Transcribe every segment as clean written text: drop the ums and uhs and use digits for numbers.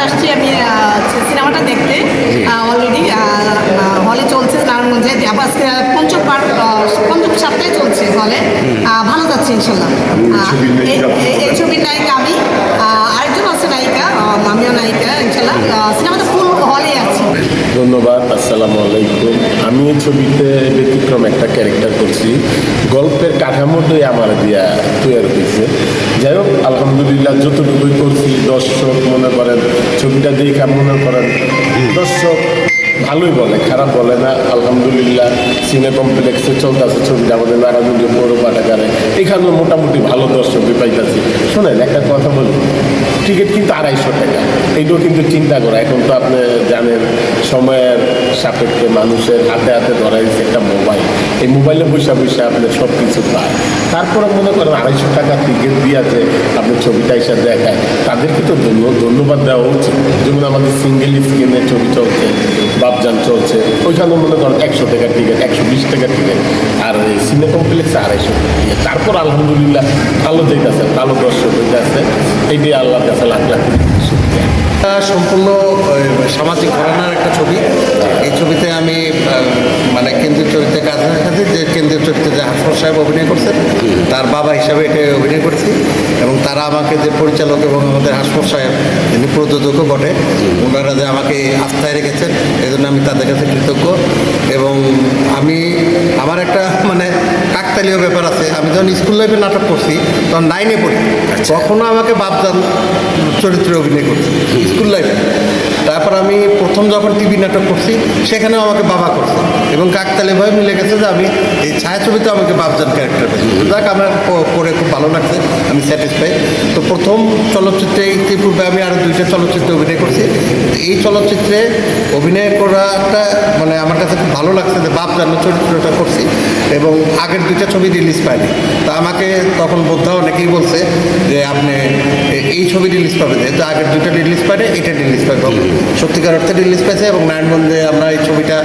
আসছি আমি সিনেমাটা দেখতে। অলরেডি হলে চলছে নারায়ণগঞ্জে, আজকে পঞ্চম সপ্তাহে চলছে হলে। ভালো যাচ্ছে ইনশাল্লাহ। এই ছবির নায়িকা আমি, আরেকজন আছে নায়িকা, আমিও নায়িকা ইনশাল্লাহ। সিনেমাটা ফুল হলে আছে। ধন্যবাদ। আসসালামু আলাইকুম। আমি এই ছবিতে ব্যতিক্রম একটা ক্যারেক্টার করছি, গল্পের কাঠামোটাই আমার দিয়া তৈরি হয়েছে। যাই হোক, আলহামদুলিল্লাহ যতটুকুই করছি দর্শক মনে করেন, ছবিটা দেখে মনে করেন দর্শক ভালোই বলে, খারাপ বলে না। আলহামদুলিল্লাহ সিনে কমপ্লেক্সে চলতেছে ছবিটা আমাদের নারায়ণগঞ্জ পৌর পাঠাগারে, এখানেও মোটামুটি ভালো দর্শকই পাইতেছি। শোনেন একটা কথা বলি, টিকিট কিন্তু 250 টাকা। এইটাও কিন্তু চিন্তা করা, এখন তো আপনি জানেন সময়ের সাপেক্ষে মানুষের হাতে হাতে ধরা হয়েছে একটা মোবাইল, এই মোবাইলে বসে বসে আপনি সব কিছু পায়। তারপরে মনে করেন 250 টাকা টিকিট দিয়েছে আপনি ছবিটা এসে দেখায়, তাদেরকে তো ধন্যবাদ দেওয়া উচিত। যেমন আমাদের সিঙ্গেল স্ক্রিনে ছবি চলছে, বাপজান চলছে, ওইখানে মনে করেন 100 টাকা টিকিট, 120 টাকা টিকিট, আর সিনে কমপ্লেক্সে 250 টাকা টিকিট। তারপর আলহামদুলিল্লাহ ভালো যেতেছে, ভালো দর্শক হইতেছে, এইটাই আল্লাহর কাছে লাখ লাখ শুকরিয়া। সম্পূর্ণ সামাজিক ঘটনার একটা ছবি। এই ছবিতে আমি মানে কেন্দ্রীয় চরিত্রে কাজ দেখাচ্ছি, যে কেন্দ্রীয় চরিত্রে যে হাসপাতাল সাহেব অভিনয় করছেন তার বাবা হিসাবে এটা অভিনয় করছি। এবং তারা আমাকে যে পরিচালক এবং আমাদের হাসপাতাল সাহেব যিনি প্রযোজকও বটে, ওনারা যে আমাকে আস্থায় রেখেছেন, এই জন্য আমি তাদের কাছে কৃতজ্ঞ। এবং আমার একটা মানে কাকতালীয় ব্যাপার আছে। আমি যখন স্কুল লাইফে নাটক করছি তখন 9-এ পড়ি, কখনো আমাকে বাপজান চরিত্রে অভিনয় করছি স্কুল লাইফে। তারপর আমি প্রথম যখন টিভি নাটক করছি সেখানেও আমাকে বাবা করছে, এবং কাকতালীয়ভাবে মিলে গেছে যে আমি এই ছায়াছবিতে আমাকে বাপজান ক্যারেক্টার পেয়েছি। যাক, আমার পড়ে খুব ভালো লাগছে, আমি স্যাটিসফাই। তো প্রথম চলচ্চিত্রে ইতিপূর্বে আমি আরও 2টা চলচ্চিত্রে অভিনয় করছি। এই চলচ্চিত্রে অভিনয় করাটা মানে আমার কাছে খুব ভালো লাগছে যে বাপজান চরিত্রটা করছি, এবং আগের 2টা ছবি রিলিজ পাইনি। তা আমাকে তখন বোদ্ধা অনেকেই বলছে যে আপনি এই ছবি রিলিজ পাবে, যেহেতু আগের 2টা রিলিজ পাইনি, এটা রিলিজ পাবে। সত্যিকার অর্থে রিলিজ পাইছে। এবং নারায়ণগঞ্জে আমরা এই ছবিটা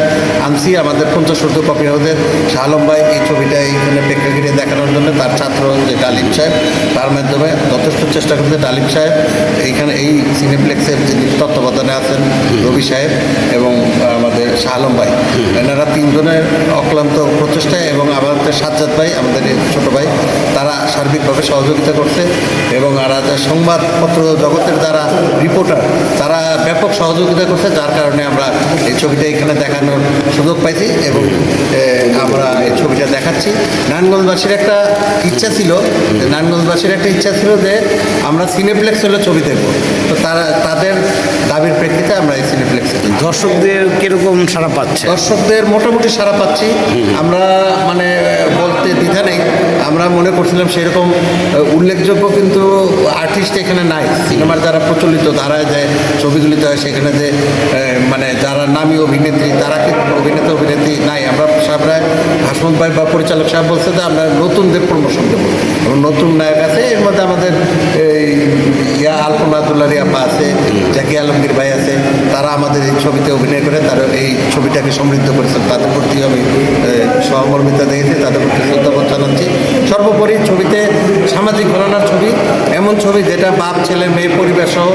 আনছি আমাদের 50 কপি হাউসের শাহ আলম ভাই এই ছবিটা এইখানে প্রেক্ষাগৃহে দেখানোর জন্য তার ছাত্র যে ডালিম সাহেব, তার মাধ্যমে যথেষ্ট চেষ্টা করছে। ডালিম সাহেব এইখানে এই সিনেপ্লেক্সের যিনি তত্ত্বাবধানে আছেন রবি সাহেব এবং আমাদের শাহ আলম ভাই, এনারা 3 জনের অক্লান্ত প্রচেষ্টায়, এবং আমাদের সাজ্জাদ ভাই আমাদের ছোটো ভাই, তারা সার্বিকভাবে সহযোগিতা করছে। এবং আর সংবাদপত্র জগতের যারা রিপোর্টার, তারা ব্যাপক সহযোগিতা করছে, যার কারণে আমরা এই ছবিটা এখানে দেখানোর সুযোগ পাইছি এবং আমরা এই ছবিটা দেখাচ্ছি। নারায়ণগঞ্জবাসীর একটা ইচ্ছা ছিল যে আমরা সিনেপ্লেক্স হলে ছবি দেখব। তো তাদের দাবির প্রেক্ষিতে আমরা এই সিনেপ্লেক্সে। দর্শকদের কীরকম সাড়া পাচ্ছে? দর্শকদের মোটামুটি সাড়া পাচ্ছি। আমরা মানে বলতে দ্বিধা নেই, আমরা মনে করছিলাম সেরকম উল্লেখযোগ্য কিন্তু আর্টিস্ট এখানে নাই। সিনেমার যারা প্রচলিত ধারায় যে ছবিগুলিতে হয় সেখানে যে মানে যারা নামী অভিনেত্রী, তারা কিন্তু অভিনেত্রী নাই। আমরা সাহেবরা হাসমত ভাই বা পরিচালক সাহেব বলছে যে আমরা নতুনদের প্রমোশন দেবো, এবং নতুন নায়ক আছে। এর মধ্যে আমাদের আলপনা দুলারি আপা আছে, জাকি আলমগীর ভাই আছে, তারা আমাদের এই ছবিতে অভিনয় করে তারা এই ছবিটাকে সমৃদ্ধ করেছেন। তাদের প্রতি আমি সহমর্মিতা দেখেছি, তাদের প্রতি শ্রদ্ধাবোধ জানাচ্ছি। সর্বোপরি ছবিতে সামাজিক ঘটনার ছবি, এমন ছবি যেটা বাপ ছেলে মেয়ে পরিবার সহ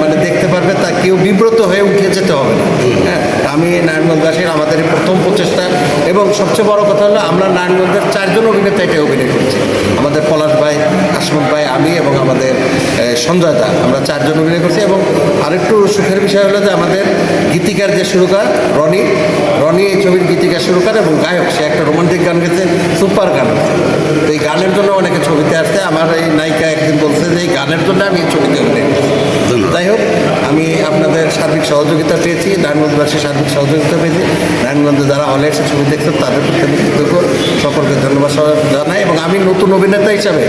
মানে দেখতে পারবে, তা কেউ বিব্রত হয়ে উঠে যেতে হবে না। হ্যাঁ, আমি নারায়ণগঞ্জবাসীর আমাদের প্রথম প্রচেষ্টা, এবং সবচেয়ে বড় কথা হলো আমরা নারায়ণগঞ্জের 4 জন অভিনেতা এটা অভিনয় করছি। আমাদের পলাশ ভাই, হাসমত ভাই, আমি এবং আমাদের সঞ্জয় দা, আমরা 4 জন অভিনয় করছি। এবং আরেকটু সুখের বিষয় হলো যে আমাদের গীতিকার যে সুরকার রনি এই ছবির গীতিকার সুরকার এবং গায়ক, সে একটা রোমান্টিক গান গেছে, সুপার গান। তো এই গানের জন্য অনেকে ছবিতে আসছে। আমার এই নায়িকা একদিন বলছে যে এই গানের জন্য আমি এই ছবিতে অভিনয় করছি। যাই হোক, আমি আপনাদের সার্বিক সহযোগিতা পেয়েছি, নারায়ণগঞ্জবাসীর সার্বিক সহযোগিতা পেয়েছি। নারায়ণগঞ্জে যারা হলে এসে ছবি দেখছেন তাদের প্রতি আমি কৃতজ্ঞ, সকলকে ধন্যবাদ জানাই। এবং আমি নতুন অভিনেতা হিসাবে,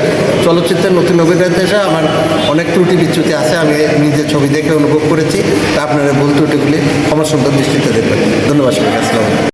চলচ্চিত্রের নতুন অভিনেতা হিসাবে আমার অনেক ত্রুটি বিচ্যুতি আছে, আমি নিজে ছবি দেখে অনুভব করেছি। তা আপনারা ভুল ত্রুটিগুলি ক্ষমাসুন্দর দৃষ্টিতে দেখবেন। ধন্যবাদ সবাইকে। আসসালাম।